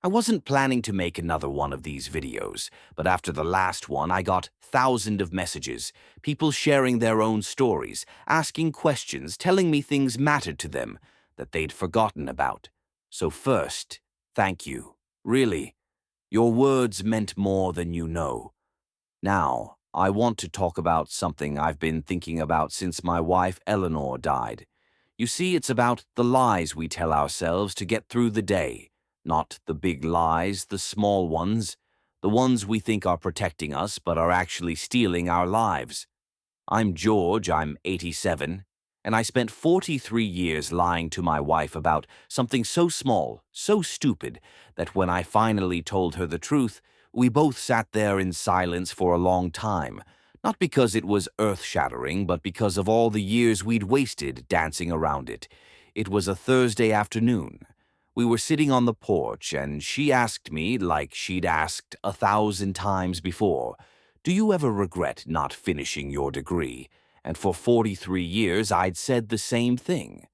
I wasn't planning to make another one of these videos, but after the last one I got thousands of messages, people sharing their own stories, asking questions, telling me things mattered to them that they'd forgotten about. So first, thank you. Really, your words meant more than you know. Now, I want to talk about something I've been thinking about since my wife Eleanor died. You see, it's about the lies we tell ourselves to get through the day. Not the big lies, the small ones, the ones we think are protecting us but are actually stealing our lives. I'm George, I'm 87, and I spent 43 years lying to my wife about something so small, so stupid, that when I finally told her the truth, we both sat there in silence for a long time, not because it was earth-shattering, but because of all the years we'd wasted dancing around it. It was a Thursday afternoon. We were sitting on the porch, and she asked me, like she'd asked 1,000 times before, "Do you ever regret not finishing your degree?" And for 43 years I'd said the same thing.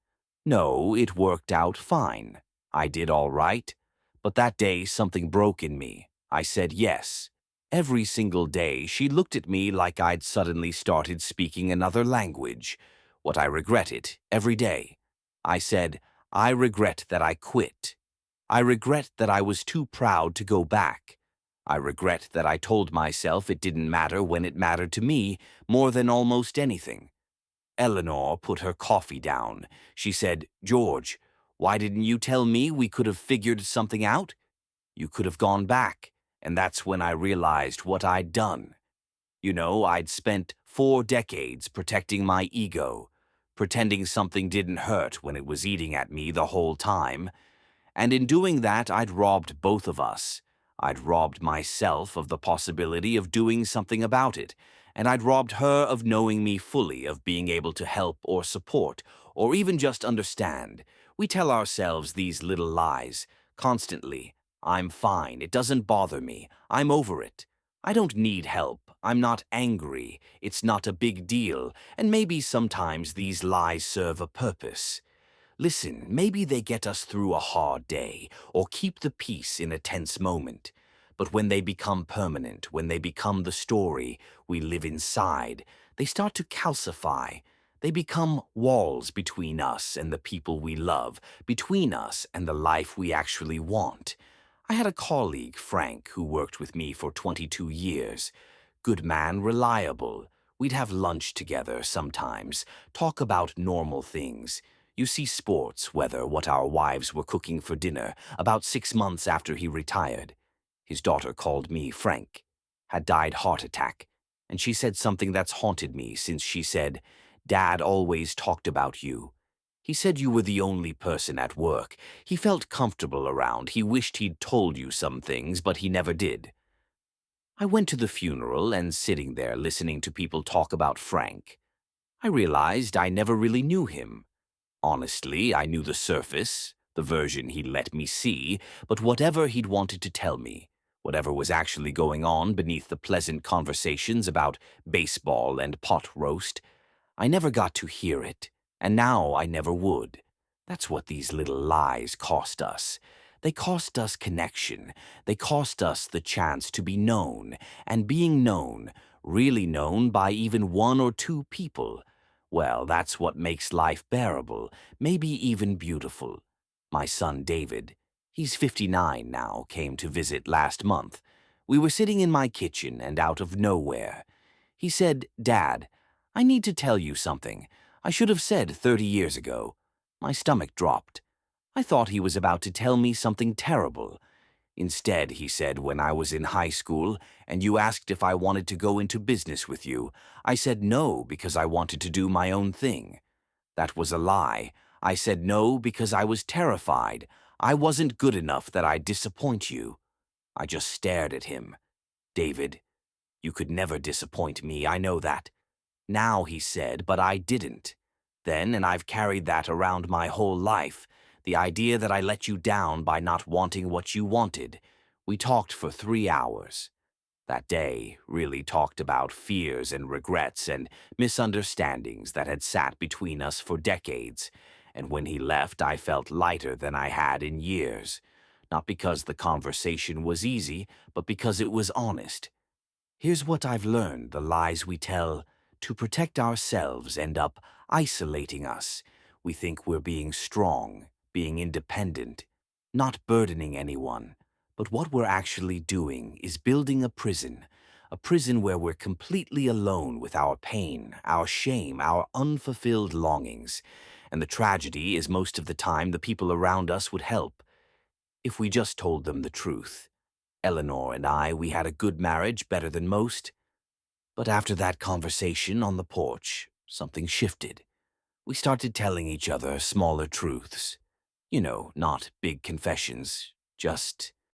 No, it worked out fine. I did all right. But that day something broke in me. I said yes. Every single day she looked at me like I'd suddenly started speaking another language. What I regretted, every day. I said, I regret that I quit. I regret that I was too proud to go back. I regret that I told myself it didn't matter when it mattered to me more than almost anything. Eleanor put her coffee down. She said, "George, why didn't you tell me we could have figured something out? You could have gone back." And that's when I realized what I'd done. You know, I'd spent 4 decades protecting my ego, pretending something didn't hurt when it was eating at me the whole time. And in doing that, I'd robbed both of us. I'd robbed myself of the possibility of doing something about it, and I'd robbed her of knowing me fully, of being able to help or support, or even just understand. We tell ourselves these little lies constantly. I'm fine, it doesn't bother me, I'm over it. I don't need help, I'm not angry, it's not a big deal, and maybe sometimes these lies serve a purpose. Listen, maybe they get us through a hard day or keep the peace in a tense moment. But when they become permanent, when they become the story we live inside, they start to calcify. They become walls between us and the people we love, between us and the life we actually want. I had a colleague, Frank, who worked with me for 22 years. Good man, reliable. We'd have lunch together sometimes, talk about normal things. You see, sports, weather, what our wives were cooking for dinner, about 6 months after he retired. His daughter called me Frank, had died heart attack, and she said something that's haunted me since. She said, "Dad always talked about you. He said you were the only person at work. He felt comfortable around. He wished he'd told you some things, but he never did." I went to the funeral, and sitting there listening to people talk about Frank, I realized I never really knew him. Honestly, I knew the surface, the version he'd let me see, but whatever he'd wanted to tell me, whatever was actually going on beneath the pleasant conversations about baseball and pot roast, I never got to hear it, and now I never would. That's what these little lies cost us. They cost us connection. They cost us the chance to be known, and being known, really known by even 1 or 2 people. Well, that's what makes life bearable, maybe even beautiful. My son David, he's 59 now, came to visit last month. We were sitting in my kitchen, and out of nowhere, he said, "Dad, I need to tell you something. I should have said 30 years ago." My stomach dropped. I thought he was about to tell me something terrible. Instead, he said, "When I was in high school and you asked if I wanted to go into business with you, I said no because I wanted to do my own thing." That was a lie. I said no because I was terrified. I wasn't good enough, that I'd disappoint you. I just stared at him. "David, you could never disappoint me, I know that." "Now," he said, "but I didn't. Then, and I've carried that around my whole life. The idea that I let you down by not wanting what you wanted." We talked for 3 hours. That day really talked about fears and regrets and misunderstandings that had sat between us for decades. And when he left, I felt lighter than I had in years. not because the conversation was easy, but because it was honest. Here's what I've learned: the lies we tell to protect ourselves end up isolating us. We think we're being strong, being independent, not burdening anyone. But what we're actually doing is building a prison where we're completely alone with our pain, our shame, our unfulfilled longings. And the tragedy is most of the time the people around us would help if we just told them the truth. Eleanor and I, we had a good marriage, better than most. But after that conversation on the porch, something shifted. We started telling each other smaller truths. Not big confessions, just